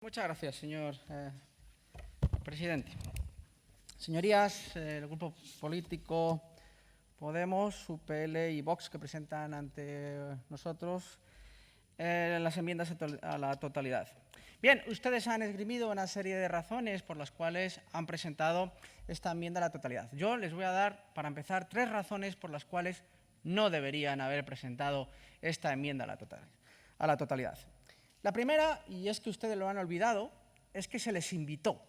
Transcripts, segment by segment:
Muchas gracias, señor presidente. Señorías, el grupo político Podemos, UPL y Vox que presentan ante nosotros las enmiendas a la totalidad. Bien, ustedes han esgrimido una serie de razones por las cuales han presentado esta enmienda a la totalidad. Yo les voy a dar, para empezar, 3 razones por las cuales no deberían haber presentado esta enmienda a la totalidad. La primera, y es que ustedes lo han olvidado, es que se les invitó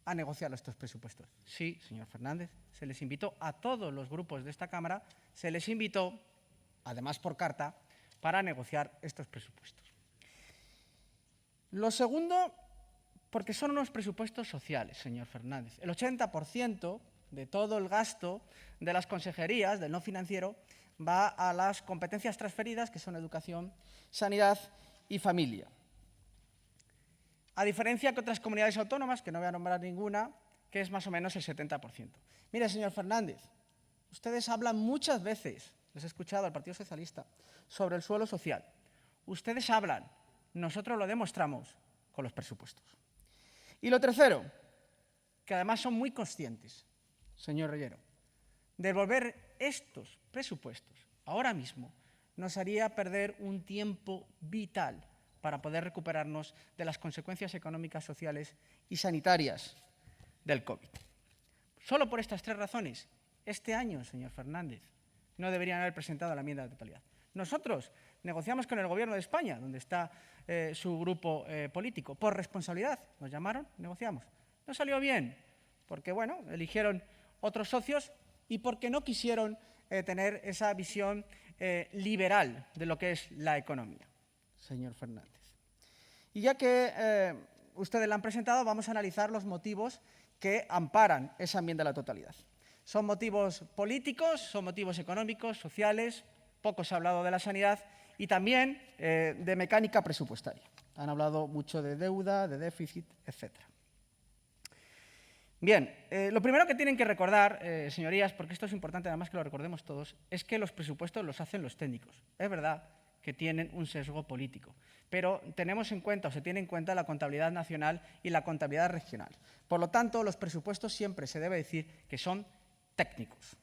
a negociar estos presupuestos. Sí, señor Fernández, se les invitó a todos los grupos de esta Cámara, se les invitó, además por carta, para negociar estos presupuestos. Lo segundo, porque son unos presupuestos sociales, señor Fernández. El 80% de todo el gasto de las consejerías, del no financiero, va a las competencias transferidas, que son educación, sanidad y familia. A diferencia que otras comunidades autónomas, que no voy a nombrar ninguna, que es más o menos el 70%. Mire, señor Fernández, ustedes hablan muchas veces, les he escuchado al Partido Socialista, sobre el suelo social. Ustedes hablan, nosotros lo demostramos con los presupuestos. Y lo tercero, que además son muy conscientes, señor Reyero, devolver estos presupuestos ahora mismo nos haría perder un tiempo vital para poder recuperarnos de las consecuencias económicas, sociales y sanitarias del COVID. Solo por estas 3 razones, este año, señor Fernández, no deberían haber presentado la enmienda a la totalidad. Nosotros negociamos con el Gobierno de España, donde está su grupo político, por responsabilidad. Nos llamaron, negociamos. No salió bien, porque, bueno, eligieron otros socios y porque no quisieron tener esa visión liberal de lo que es la economía, señor Fernández. Y ya que ustedes la han presentado, vamos a analizar los motivos que amparan esa enmienda a la totalidad. Son motivos políticos, son motivos económicos, sociales, poco se ha hablado de la sanidad y también de mecánica presupuestaria. Han hablado mucho de deuda, de déficit, etcétera. Bien, lo primero que tienen que recordar, señorías, porque esto es importante además que lo recordemos todos, es que los presupuestos los hacen los técnicos. Es verdad que tienen un sesgo político, pero tenemos en cuenta o se tiene en cuenta la contabilidad nacional y la contabilidad regional. Por lo tanto, los presupuestos siempre se debe decir que son técnicos.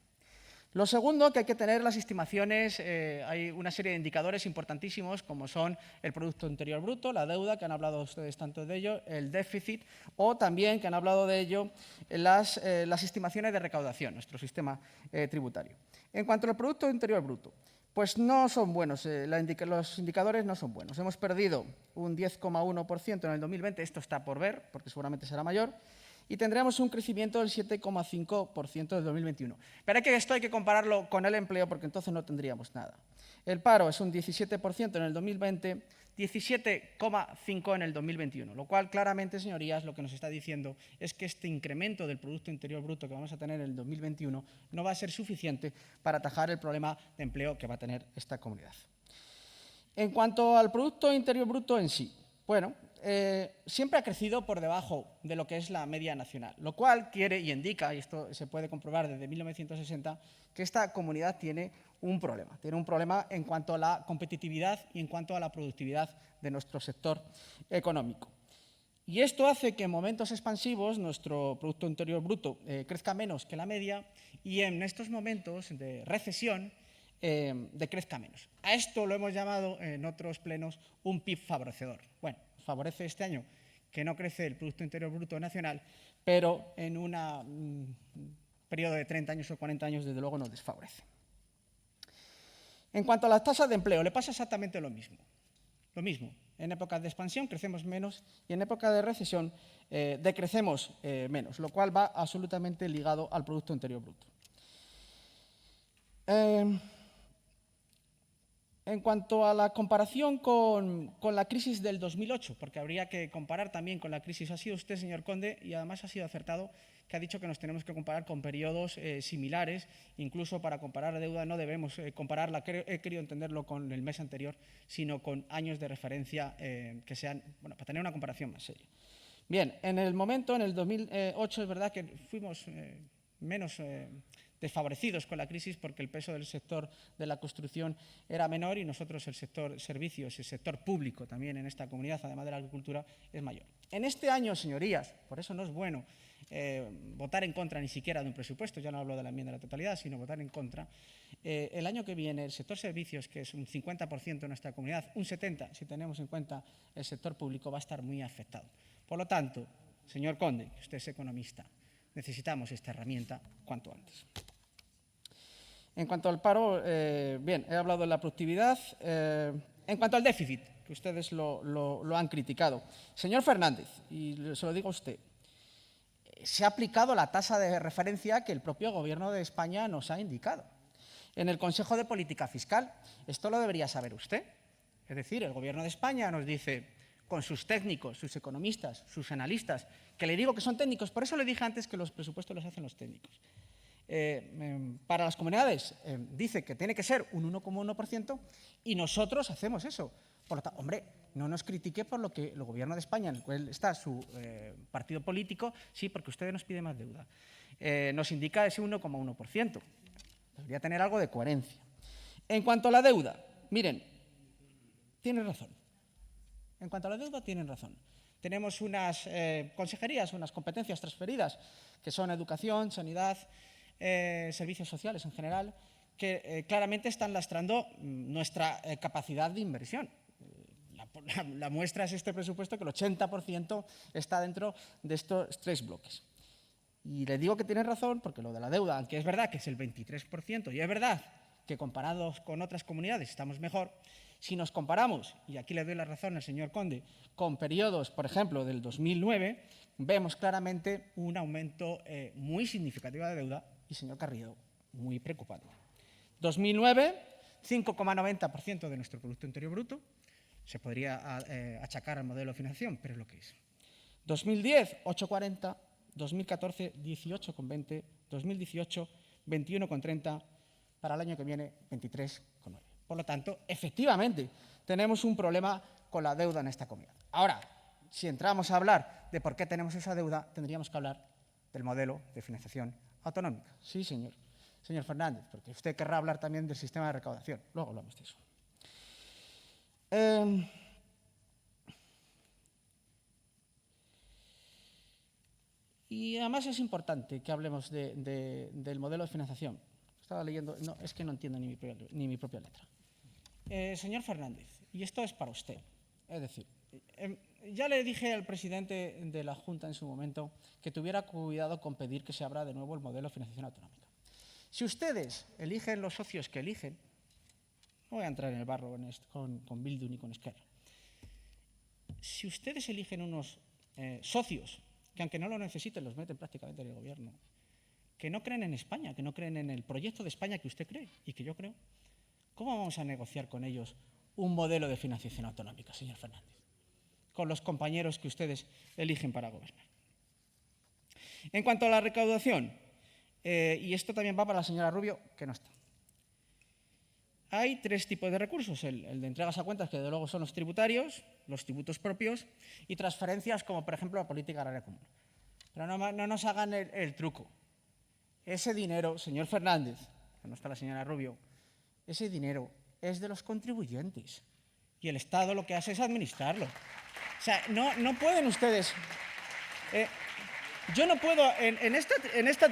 Lo segundo, que hay que tener las estimaciones, hay una serie de indicadores importantísimos como son el Producto Interior Bruto, la deuda, que han hablado ustedes tanto de ello, el déficit, o también, que han hablado de ello, las estimaciones de recaudación, nuestro sistema tributario. En cuanto al Producto Interior Bruto, pues no son buenos, los indicadores no son buenos. Hemos perdido un 10,1% en el 2020, esto está por ver, porque seguramente será mayor, y tendremos un crecimiento del 7,5% del 2021. Pero esto hay que compararlo con el empleo, porque entonces no tendríamos nada. El paro es un 17% en el 2020, 17,5% en el 2021, lo cual claramente, señorías, lo que nos está diciendo es que este incremento del Producto Interior Bruto que vamos a tener en el 2021 no va a ser suficiente para atajar el problema de empleo que va a tener esta comunidad. En cuanto al Producto Interior Bruto en sí, bueno, siempre ha crecido por debajo de lo que es la media nacional, lo cual quiere y indica, y esto se puede comprobar desde 1960, que esta comunidad tiene un problema en cuanto a la competitividad y en cuanto a la productividad de nuestro sector económico. Y esto hace que en momentos expansivos nuestro Producto Interior Bruto crezca menos que la media y en estos momentos de recesión decrezca menos. A esto lo hemos llamado en otros plenos un PIB favorecedor. Bueno, favorece este año que no crece el Producto Interior Bruto nacional, pero en un periodo de 30 años o 40 años, desde luego, nos desfavorece. En cuanto a las tasas de empleo, le pasa exactamente lo mismo. Lo mismo, en épocas de expansión crecemos menos y en época de recesión decrecemos menos, lo cual va absolutamente ligado al Producto Interior Bruto. En cuanto a la comparación con la crisis del 2008, porque habría que comparar también con la crisis, ha sido usted, señor Conde, y además ha sido acertado, que ha dicho que nos tenemos que comparar con periodos similares, incluso para comparar la deuda no debemos compararla, he querido entenderlo con el mes anterior, sino con años de referencia que sean, bueno, para tener una comparación más seria. Bien, en el 2008 es verdad que fuimos menos desfavorecidos con la crisis porque el peso del sector de la construcción era menor y nosotros el sector servicios, el sector público también en esta comunidad, además de la agricultura, es mayor. En este año, señorías, por eso no es bueno votar en contra ni siquiera de un presupuesto, ya no hablo de la enmienda a la totalidad, sino votar en contra. El año que viene el sector servicios, que es un 50% de nuestra comunidad, un 70% si tenemos en cuenta el sector público, va a estar muy afectado. Por lo tanto, señor Conde, que usted es economista, necesitamos esta herramienta cuanto antes. En cuanto al paro, bien, he hablado de la productividad. En cuanto al déficit, que ustedes lo han criticado. Señor Fernández, y se lo digo a usted, se ha aplicado la tasa de referencia que el propio Gobierno de España nos ha indicado. En el Consejo de Política Fiscal, esto lo debería saber usted. Es decir, el Gobierno de España nos dice, con sus técnicos, sus economistas, sus analistas, que le digo que son técnicos, por eso le dije antes que los presupuestos los hacen los técnicos. Para las comunidades dice que tiene que ser un 1,1% y nosotros hacemos eso. Por lo tanto, hombre, no nos critique por lo que el Gobierno de España, en el cual está su partido político, sí, porque usted nos pide más deuda. Nos indica ese 1,1%. Debería tener algo de coherencia. En cuanto a la deuda, miren, tienen razón. En cuanto a la deuda, tienen razón. Tenemos unas consejerías, unas competencias transferidas, que son educación, sanidad, servicios sociales en general, que claramente están lastrando nuestra capacidad de inversión. La muestra es este presupuesto, que el 80% está dentro de estos tres bloques. Y le digo que tiene razón porque lo de la deuda, aunque es verdad que es el 23%, y es verdad que comparados con otras comunidades estamos mejor, si nos comparamos, y aquí le doy la razón al señor Conde, con periodos, por ejemplo, del 2009, vemos claramente un aumento muy significativo de deuda y, señor Carrillo, muy preocupante. 2009, 5,90% de nuestro Producto Interior Bruto. Se podría achacar al modelo de financiación, pero es lo que es. 2010, 8,40. 2014, 18,20. 2018, 21,30. Para el año que viene, 23,9. Por lo tanto, efectivamente, tenemos un problema con la deuda en esta comunidad. Ahora, si entramos a hablar de por qué tenemos esa deuda, tendríamos que hablar del modelo de financiación autonómica. Sí, señor Fernández, porque usted querrá hablar también del sistema de recaudación. Luego hablamos de eso. Y además es importante que hablemos del modelo de financiación. Estaba leyendo, no, es que no entiendo ni mi propia letra. Señor Fernández, y esto es para usted. Es decir, ya le dije al presidente de la Junta en su momento que tuviera cuidado con pedir que se abra de nuevo el modelo de financiación autonómica. Si ustedes eligen los socios que eligen, no voy a entrar en el barro con Bildu ni con Esquerra. Si ustedes eligen unos socios que, aunque no lo necesiten, los meten prácticamente en el gobierno, que no creen en España, que no creen en el proyecto de España que usted cree y que yo creo, ¿cómo vamos a negociar con ellos un modelo de financiación autonómica, señor Fernández? Con los compañeros que ustedes eligen para gobernar. En cuanto a la recaudación, y esto también va para la señora Rubio, que no está. Hay tres tipos de recursos, el de entregas a cuentas, que desde luego son los tributarios, los tributos propios y transferencias como, por ejemplo, la política agraria común. Pero no nos hagan el truco. Ese dinero, señor Fernández, que no está la señora Rubio, ese dinero es de los contribuyentes y el Estado lo que hace es administrarlo. O sea, no pueden ustedes... yo no puedo, en esta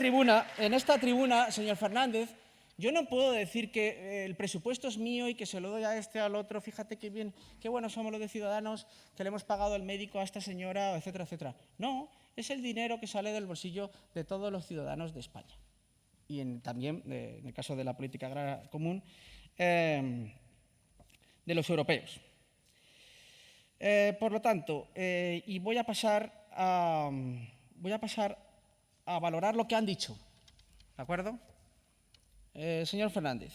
tribuna, señor Fernández, yo no puedo decir que el presupuesto es mío y que se lo doy a este, al otro, fíjate qué bien, qué buenos somos los de Ciudadanos, que le hemos pagado el médico a esta señora, etcétera, etcétera. No, es el dinero que sale del bolsillo de todos los ciudadanos de España. Y también, en el caso de la política agraria común, de los europeos. Por lo tanto, y voy a pasar a valorar lo que han dicho, ¿de acuerdo? Señor Fernández,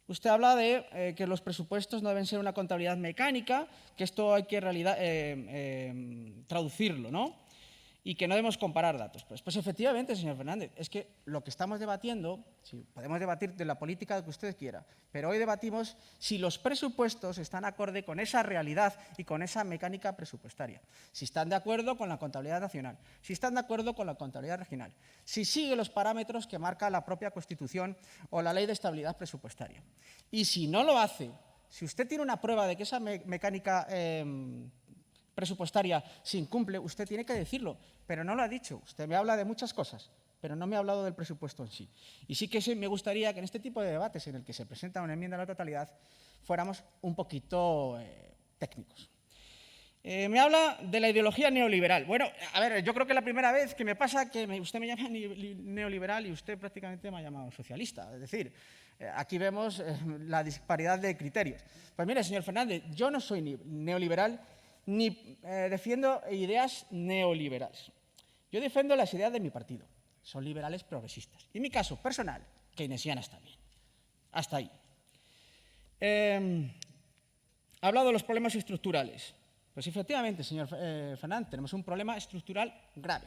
usted habla de que los presupuestos no deben ser una contabilidad mecánica, que esto hay que traducirlo, ¿no? y que no debemos comparar datos. Pues efectivamente, señor Fernández, es que lo que estamos debatiendo, si podemos debatir de la política que usted quiera, pero hoy debatimos si los presupuestos están acorde con esa realidad y con esa mecánica presupuestaria, si están de acuerdo con la contabilidad nacional, si están de acuerdo con la contabilidad regional, si sigue los parámetros que marca la propia Constitución o la Ley de Estabilidad Presupuestaria. Y si no lo hace, si usted tiene una prueba de que esa mecánica presupuestaria se incumple, usted tiene que decirlo, pero no lo ha dicho. Usted me habla de muchas cosas, pero no me ha hablado del presupuesto en sí. Y sí que me gustaría que en este tipo de debates en el que se presenta una enmienda a la totalidad fuéramos un poquito técnicos. Me habla de la ideología neoliberal. Bueno, a ver, yo creo que es la primera vez que me pasa que usted me llama neoliberal y usted prácticamente me ha llamado socialista. Es decir, aquí vemos la disparidad de criterios. Pues mire, señor Fernández, yo no soy ni neoliberal ni defiendo ideas neoliberales. Yo defiendo las ideas de mi partido. Son liberales progresistas. Y en mi caso personal, keynesianas también. Hasta ahí. Ha hablado de los problemas estructurales. Pues efectivamente, señor Fernández, tenemos un problema estructural grave,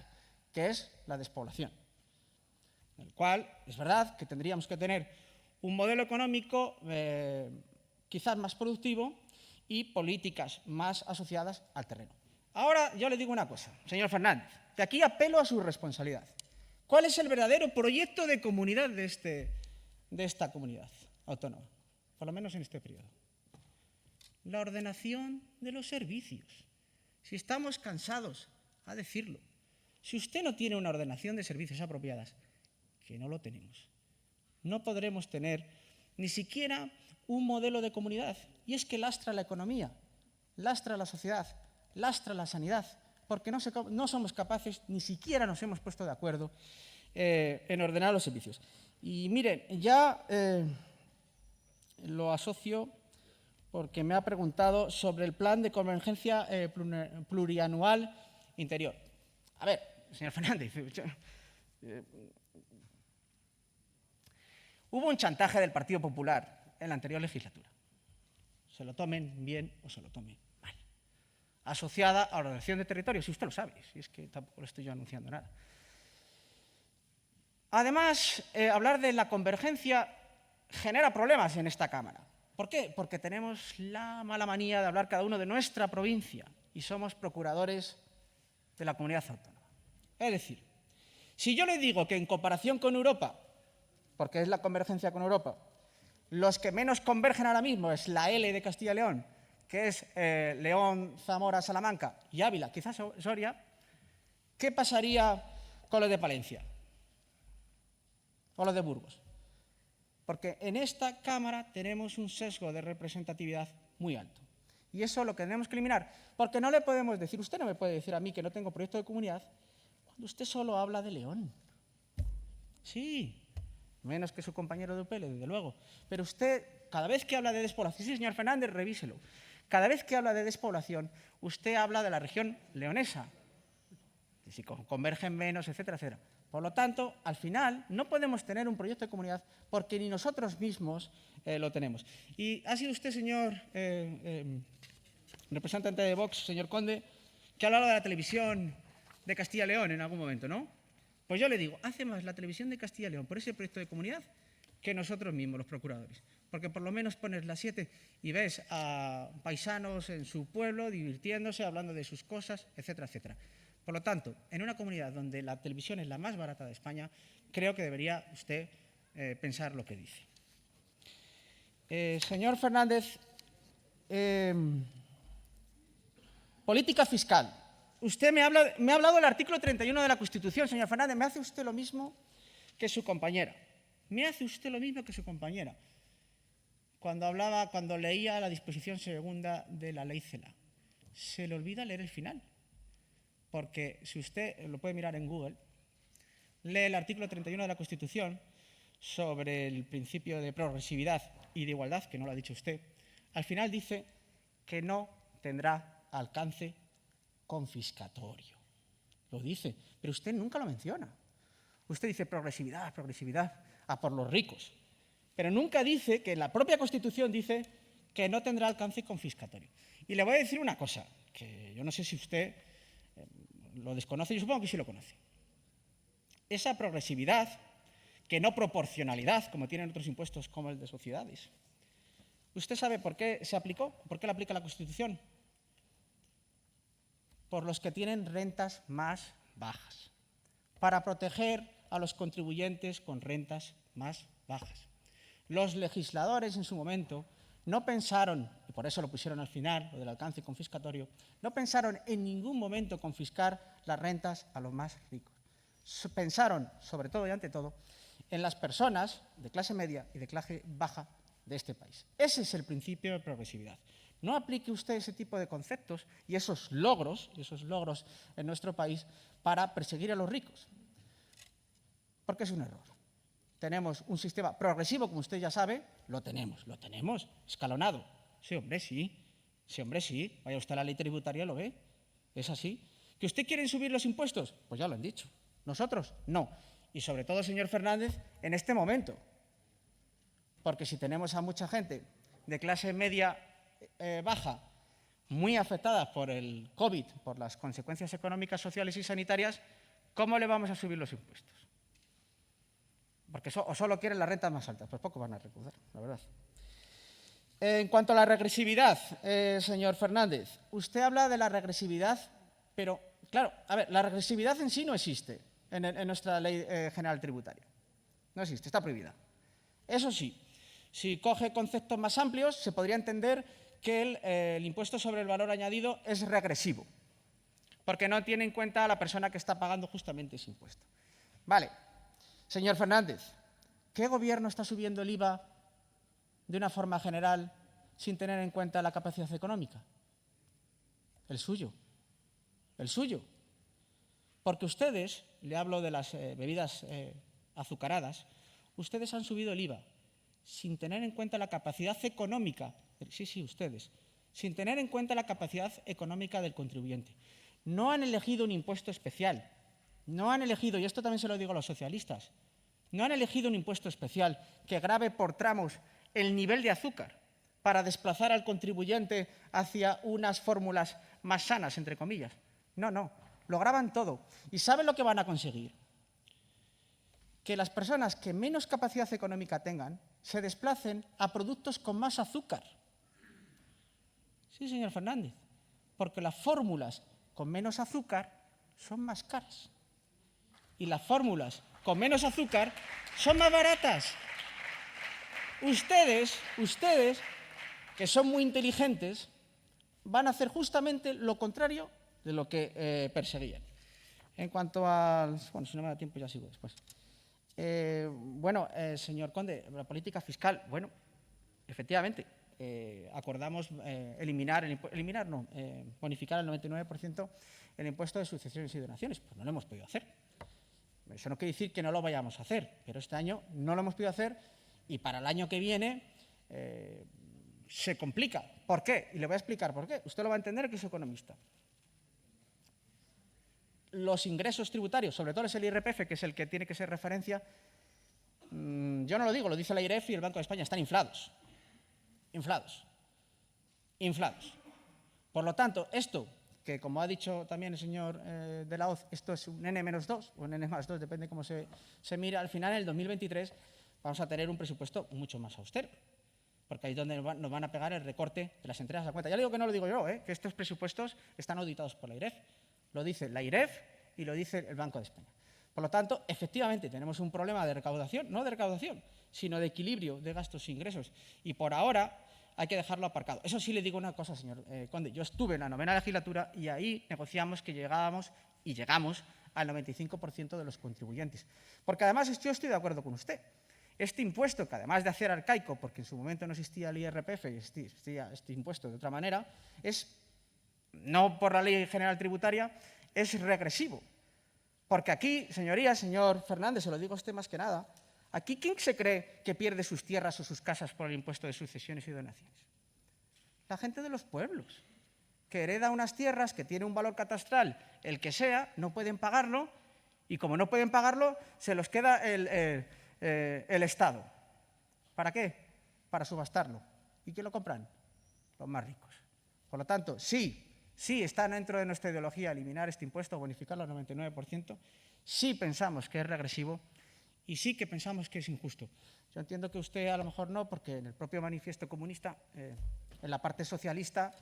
que es la despoblación. En el cual es verdad que tendríamos que tener un modelo económico quizás más productivo y políticas más asociadas al terreno. Ahora yo le digo una cosa, señor Fernández, de aquí apelo a su responsabilidad. ¿Cuál es el verdadero proyecto de comunidad de esta comunidad autónoma? Por lo menos en este periodo. La ordenación de los servicios. Si estamos cansados a decirlo, si usted no tiene una ordenación de servicios apropiadas, que no lo tenemos, no podremos tener ni siquiera un modelo de comunidad. Y es que lastra la economía, lastra la sociedad, lastra la sanidad, porque no somos capaces, ni siquiera nos hemos puesto de acuerdo en ordenar los servicios. Y miren, ya lo asocio porque me ha preguntado sobre el plan de convergencia plurianual interior. A ver, señor Fernández, hubo un chantaje del Partido Popular en la anterior legislatura. Se lo tomen bien o se lo tomen mal. Asociada a la ordenación de territorios, si usted lo sabe, si es que tampoco le estoy yo anunciando nada. Además, hablar de la convergencia genera problemas en esta Cámara. ¿Por qué? Porque tenemos la mala manía de hablar cada uno de nuestra provincia y somos procuradores de la comunidad autónoma. Es decir, si yo le digo que en comparación con Europa, porque es la convergencia con Europa, los que menos convergen ahora mismo es la L de Castilla y León, que es León, Zamora, Salamanca y Ávila, quizás Soria, ¿qué pasaría con los de Palencia? O los de Burgos. Porque en esta Cámara tenemos un sesgo de representatividad muy alto. Y eso lo que tenemos que eliminar. Porque no le podemos decir, usted no me puede decir a mí que no tengo proyecto de comunidad, cuando usted solo habla de León. Sí, menos que su compañero de UPL, desde luego. Pero usted, cada vez que habla de despoblación, sí, señor Fernández, revíselo. Cada vez que habla de despoblación, usted habla de la región leonesa. Si convergen menos, etcétera, etcétera. Por lo tanto, al final, no podemos tener un proyecto de comunidad porque ni nosotros mismos lo tenemos. Y ha sido usted, señor representante de Vox, señor Conde, que ha hablado de la televisión de Castilla y León en algún momento, ¿no? Pues yo le digo, hace más la televisión de Castilla y León por ese proyecto de comunidad que nosotros mismos, los procuradores. Porque por lo menos pones las 7 y ves a paisanos en su pueblo divirtiéndose, hablando de sus cosas, etcétera, etcétera. Por lo tanto, en una comunidad donde la televisión es la más barata de España, creo que debería usted pensar lo que dice. Señor Fernández, política fiscal. Usted me ha hablado del artículo 31 de la Constitución, señor Fernández. Me hace usted lo mismo que su compañera. Me hace usted lo mismo que su compañera. Cuando leía la disposición segunda de la ley CELA. Se le olvida leer el final. Porque si usted lo puede mirar en Google, lee el artículo 31 de la Constitución sobre el principio de progresividad y de igualdad, que no lo ha dicho usted, al final dice que no tendrá alcance confiscatorio. Lo dice, pero usted nunca lo menciona. Usted dice progresividad, progresividad, a por los ricos. Pero nunca dice que la propia Constitución dice que no tendrá alcance confiscatorio. Y le voy a decir una cosa, que yo no sé si usted lo desconoce, yo supongo que sí lo conoce. Esa progresividad, que no proporcionalidad, como tienen otros impuestos como el de sociedades. ¿Usted sabe por qué se aplicó? ¿Por qué la aplica la Constitución? Por los que tienen rentas más bajas, para proteger a los contribuyentes con rentas más bajas. Los legisladores en su momento no pensaron, y por eso lo pusieron al final, lo del alcance confiscatorio, no pensaron en ningún momento confiscar las rentas a los más ricos. Pensaron, sobre todo y ante todo, en las personas de clase media y de clase baja de este país. Ese es el principio de progresividad. No aplique usted ese tipo de conceptos y esos logros en nuestro país para perseguir a los ricos, porque es un error. Tenemos un sistema progresivo, como usted ya sabe, lo tenemos, escalonado. Sí, hombre, sí. Vaya usted a la ley tributaria y lo ve. Es así. ¿Que usted quiere subir los impuestos? Pues ya lo han dicho. Nosotros, no. Y sobre todo, señor Fernández, en este momento. Porque si tenemos a mucha gente de clase media baja, muy afectada por el COVID, por las consecuencias económicas, sociales y sanitarias, ¿cómo le vamos a subir los impuestos? Porque o solo quieren las rentas más altas, pues poco van a recaudar, la verdad. En cuanto a la regresividad, señor Fernández, usted habla de la regresividad, pero, claro, a ver, la regresividad en sí no existe en nuestra ley general tributaria. No existe, está prohibida. Eso sí, si coge conceptos más amplios, se podría entender que el impuesto sobre el valor añadido es regresivo, porque no tiene en cuenta a la persona que está pagando justamente ese impuesto. Vale. Señor Fernández, ¿qué gobierno está subiendo el IVA de una forma general sin tener en cuenta la capacidad económica? El suyo. Porque ustedes, le hablo de las bebidas azucaradas, ustedes han subido el IVA sin tener en cuenta la capacidad económica, sí, ustedes, sin tener en cuenta la capacidad económica del contribuyente. No han elegido un impuesto especial. No han elegido, y esto también se lo digo a los socialistas, no han elegido un impuesto especial que grave por tramos el nivel de azúcar para desplazar al contribuyente hacia unas fórmulas más sanas, entre comillas. No, lo gravan todo. ¿Y saben lo que van a conseguir? Que las personas que menos capacidad económica tengan se desplacen a productos con más azúcar. Sí, señor Fernández, porque las fórmulas con menos azúcar son más caras. Y las fórmulas con menos azúcar son más baratas. Ustedes, que son muy inteligentes, van a hacer justamente lo contrario de lo que perseguían. En cuanto al... Bueno, si no me da tiempo ya sigo después. Señor Conde, la política fiscal, bueno, efectivamente, acordamos bonificar al 99% el impuesto de sucesiones y donaciones. Pues no lo hemos podido hacer. Eso no quiere decir que no lo vayamos a hacer, pero este año no lo hemos podido hacer y para el año que viene se complica. ¿Por qué? Y le voy a explicar por qué. Usted lo va a entender, que es economista. Los ingresos tributarios, sobre todo es el IRPF, que es el que tiene que ser referencia, yo no lo digo, lo dice la IREF y el Banco de España, están inflados. Por lo tanto, esto, que como ha dicho también el señor de la Hoz, esto es un N-2 o un N+2, depende cómo se mira, al final en el 2023 vamos a tener un presupuesto mucho más austero, porque ahí es donde nos van a pegar el recorte de las entregas a cuenta. Ya le digo que no lo digo yo, que estos presupuestos están auditados por la IREF. Lo dice la IREF y lo dice el Banco de España. Por lo tanto, efectivamente, tenemos un problema de recaudación, no de recaudación, sino de equilibrio de gastos e ingresos. Y por ahora hay que dejarlo aparcado. Eso sí le digo una cosa, señor Conde. Yo estuve en la 9ª legislatura y ahí negociamos que llegamos al 95% de los contribuyentes. Porque además yo estoy de acuerdo con usted. Este impuesto, que además de hacer arcaico, porque en su momento no existía el IRPF y existía este impuesto de otra manera, es, no por la Ley General Tributaria, es regresivo. Porque aquí, señorías, señor Fernández, se lo digo a usted más que nada, aquí ¿quién se cree que pierde sus tierras o sus casas por el impuesto de sucesiones y donaciones? La gente de los pueblos, que hereda unas tierras que tienen un valor catastral, el que sea, no pueden pagarlo, y como no pueden pagarlo, se los queda el Estado. ¿Para qué? Para subastarlo. ¿Y quién lo compran? Los más ricos. Por lo tanto, sí, sí está dentro de nuestra ideología eliminar este impuesto o bonificarlo al 99%, sí pensamos que es regresivo y sí que pensamos que es injusto. Yo entiendo que usted a lo mejor no, porque en el propio manifiesto comunista, en la parte socialista,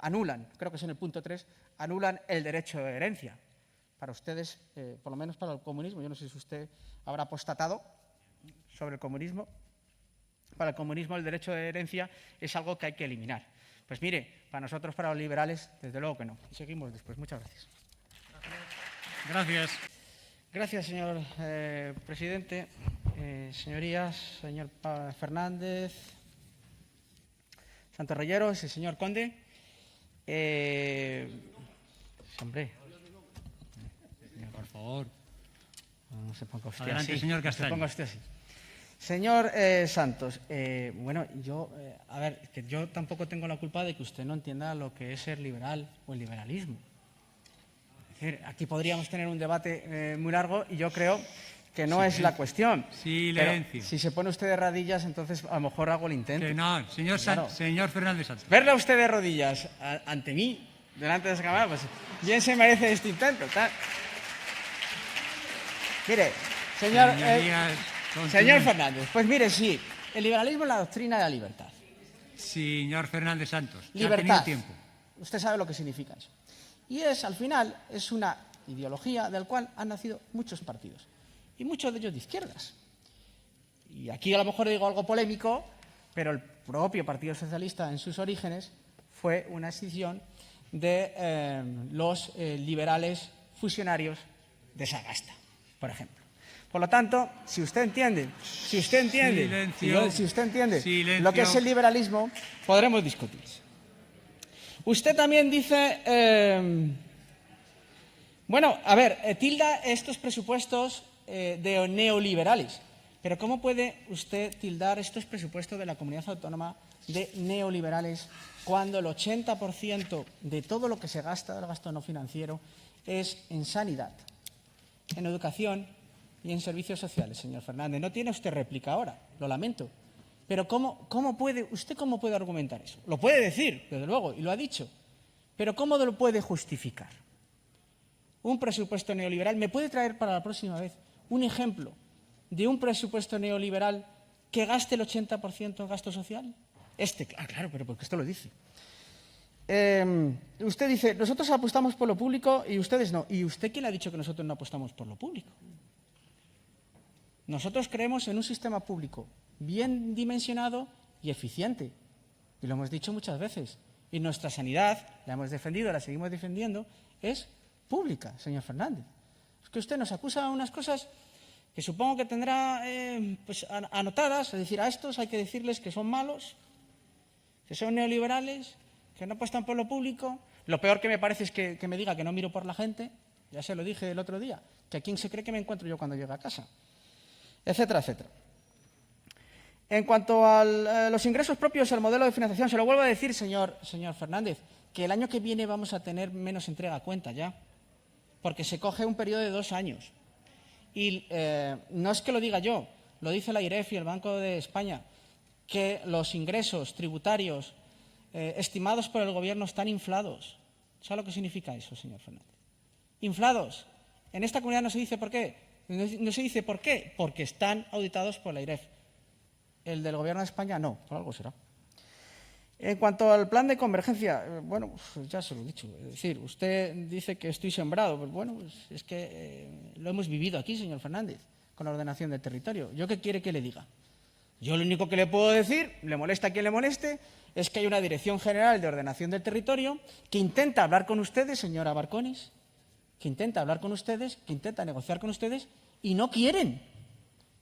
anulan, creo que es en el punto 3, anulan el derecho de herencia. Para ustedes, por lo menos para el comunismo, yo no sé si usted habrá apostatado sobre el comunismo, para el comunismo el derecho de herencia es algo que hay que eliminar. Pues mire, para nosotros, para los liberales, desde luego que no. Y seguimos después. Muchas gracias. Gracias. Gracias, señor presidente. Señorías, señor Fernández, Santos Reyeros y señor Conde. Hombre. Por favor. No se ponga usted Adelante, así. señor Castaño. No se ponga usted así. Señor Santos, bueno, a ver, que yo tampoco tengo la culpa de que usted no entienda lo que es ser liberal o el liberalismo. Es decir, aquí podríamos tener un debate muy largo y yo creo que no es la cuestión. Silencio. Pero si se pone usted de rodillas, entonces a lo mejor hago el intento. Que no, señor, Claro. señor Fernández Santos. Verla usted de rodillas ante mí, delante de esa cámara, pues bien se merece este intento. ¿Tal? Mire, señor Fernández, pues mire, sí, el liberalismo es la doctrina de la libertad. Señor Fernández Santos, ya ha Libertad. tenido tiempo. Usted sabe lo que significa eso. Y al final, es una ideología del cual han nacido muchos partidos. Y muchos de ellos de izquierdas. Y aquí a lo mejor digo algo polémico, pero el propio Partido Socialista en sus orígenes fue una escisión de los liberales fusionarios de Sagasta, por ejemplo. Por lo tanto, si usted entiende Silencio. lo que es el liberalismo, podremos discutir. Usted también dice, bueno, a ver, tilda estos presupuestos de neoliberales, pero ¿cómo puede usted tildar estos presupuestos de la comunidad autónoma de neoliberales cuando el 80% de todo lo que se gasta del gasto no financiero es en sanidad, en educación y en servicios sociales, señor Fernández? No tiene usted réplica ahora, lo lamento. Pero ¿cómo puede argumentar eso? Lo puede decir, desde luego, y lo ha dicho. Pero ¿cómo lo puede justificar? Un presupuesto neoliberal, ¿me puede traer para la próxima vez un ejemplo de un presupuesto neoliberal que gaste el 80% en gasto social? Claro, pero porque esto lo dice. Usted dice, nosotros apostamos por lo público y ustedes no. ¿Y usted quién le ha dicho que nosotros no apostamos por lo público? Nosotros creemos en un sistema público bien dimensionado y eficiente. Y lo hemos dicho muchas veces. Y nuestra sanidad, la hemos defendido, la seguimos defendiendo, es pública, señor Fernández. Es que usted nos acusa de unas cosas que supongo que tendrá pues, anotadas. Es decir, a estos hay que decirles que son malos, que son neoliberales, que no apuestan por lo público. Lo peor que me parece es que me diga que no miro por la gente. Ya se lo dije el otro día, que a quién se cree que me encuentro yo cuando llegue a casa. Etcétera, etcétera. En cuanto a los ingresos propios, el modelo de financiación, se lo vuelvo a decir, señor Fernández, que el año que viene vamos a tener menos entrega a cuenta ya, porque se coge un periodo de 2 años. Y no es que lo diga yo, lo dice la IREF y el Banco de España, que los ingresos tributarios estimados por el Gobierno están inflados. ¿Sabe lo que significa eso, señor Fernández? Inflados. En esta comunidad no se dice por qué. No se dice por qué, porque están auditados por la IREF. El del Gobierno de España no, por algo será. En cuanto al plan de convergencia, bueno, pues ya se lo he dicho. Es decir, usted dice que estoy sembrado. Pues bueno, pues es que lo hemos vivido aquí, señor Fernández, con la ordenación del territorio. ¿Yo qué quiere que le diga? Yo lo único que le puedo decir, le molesta a quien le moleste, es que hay una Dirección General de Ordenación del Territorio que intenta hablar con ustedes, señora Barcones, que intenta hablar con ustedes, que intenta negociar con ustedes, y no quieren.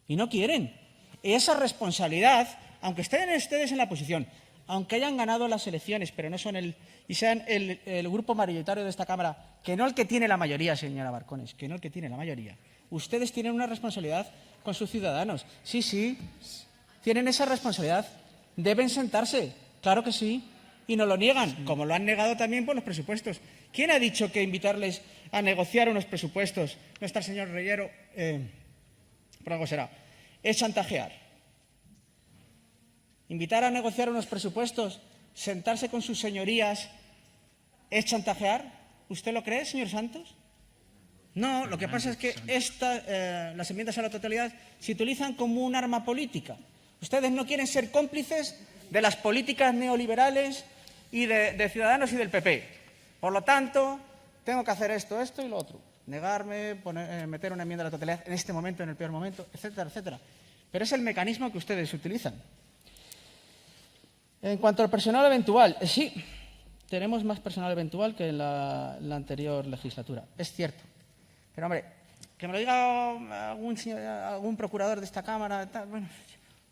Y no quieren. Esa responsabilidad, aunque estén ustedes en la oposición, aunque hayan ganado las elecciones, pero no son y sean el grupo mayoritario de esta Cámara, que no el que tiene la mayoría, señora Barcones, que no el que tiene la mayoría, ustedes tienen una responsabilidad con sus ciudadanos. Sí, sí, tienen esa responsabilidad. Deben sentarse, claro que sí, y no lo niegan, como lo han negado también por los presupuestos. ¿Quién ha dicho que invitarles a negociar unos presupuestos, no está el señor Reyero, por algo será, es chantajear? Invitar a negociar unos presupuestos, sentarse con sus señorías es chantajear? ¿Usted lo cree, señor Santos? No, lo que pasa es que las enmiendas a la totalidad se utilizan como un arma política. Ustedes no quieren ser cómplices de las políticas neoliberales y de Ciudadanos y del PP. Por lo tanto, tengo que hacer esto y lo otro. Negarme, meter una enmienda a la totalidad en este momento, en el peor momento, etcétera, etcétera. Pero es el mecanismo que ustedes utilizan. En cuanto al personal eventual, sí, tenemos más personal eventual que en la anterior legislatura. Es cierto. Pero, hombre, que me lo diga algún procurador de esta Cámara, bueno,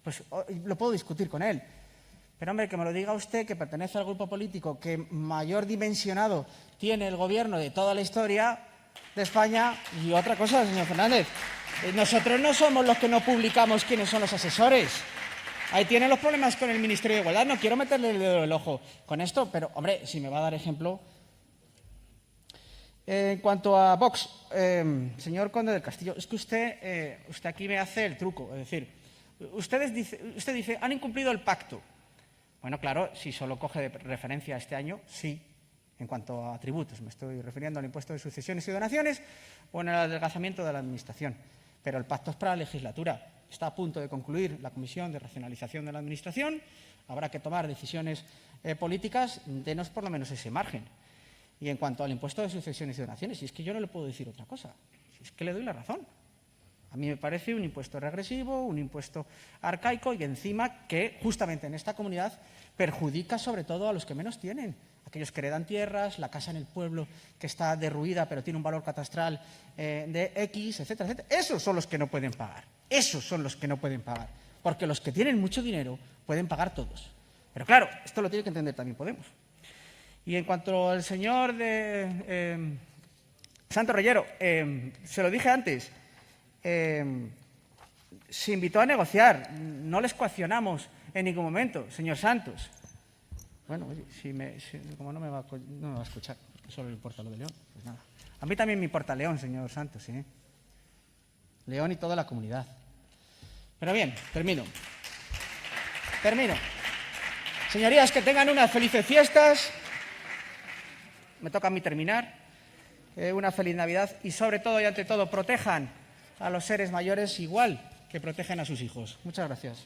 pues lo puedo discutir con él. Pero, hombre, que me lo diga usted, que pertenece al grupo político que mayor dimensionado tiene el gobierno de toda la historia de España. Y otra cosa, señor Fernández, nosotros no somos los que no publicamos quiénes son los asesores. Ahí tienen los problemas con el Ministerio de Igualdad. No quiero meterle el dedo en el ojo con esto, pero, hombre, si me va a dar ejemplo. En cuanto a Vox, señor Conde del Castillo, es que usted aquí me hace el truco. Es decir, usted dice, han incumplido el pacto. Bueno, claro, si solo coge de referencia este año, sí. En cuanto a tributos, me estoy refiriendo al impuesto de sucesiones y donaciones o en el adelgazamiento de la Administración. Pero el pacto es para la legislatura. Está a punto de concluir la Comisión de Racionalización de la Administración. Habrá que tomar decisiones políticas. Denos por lo menos ese margen. Y en cuanto al impuesto de sucesiones y donaciones, si es que yo no le puedo decir otra cosa, si es que le doy la razón. A mí me parece un impuesto regresivo, un impuesto arcaico y encima que justamente en esta comunidad perjudica sobre todo a los que menos tienen. Aquellos que heredan tierras, la casa en el pueblo que está derruida pero tiene un valor catastral de X, etcétera, etcétera. Esos son los que no pueden pagar. Esos son los que no pueden pagar. Porque los que tienen mucho dinero pueden pagar todos. Pero claro, esto lo tiene que entender también Podemos. Y en cuanto al señor de Santos Reyero, se lo dije antes, se invitó a negociar, no les coaccionamos en ningún momento, señor Santos. Bueno, oye, como no me va a escuchar, porque solo le importa lo de León, pues nada. A mí también me importa León, señor Santos, ¿eh? León y toda la comunidad. Pero bien, termino. Señorías, que tengan unas felices fiestas. Me toca a mí terminar. Una feliz Navidad y, sobre todo y ante todo, protejan a los seres mayores igual que protegen a sus hijos. Muchas gracias.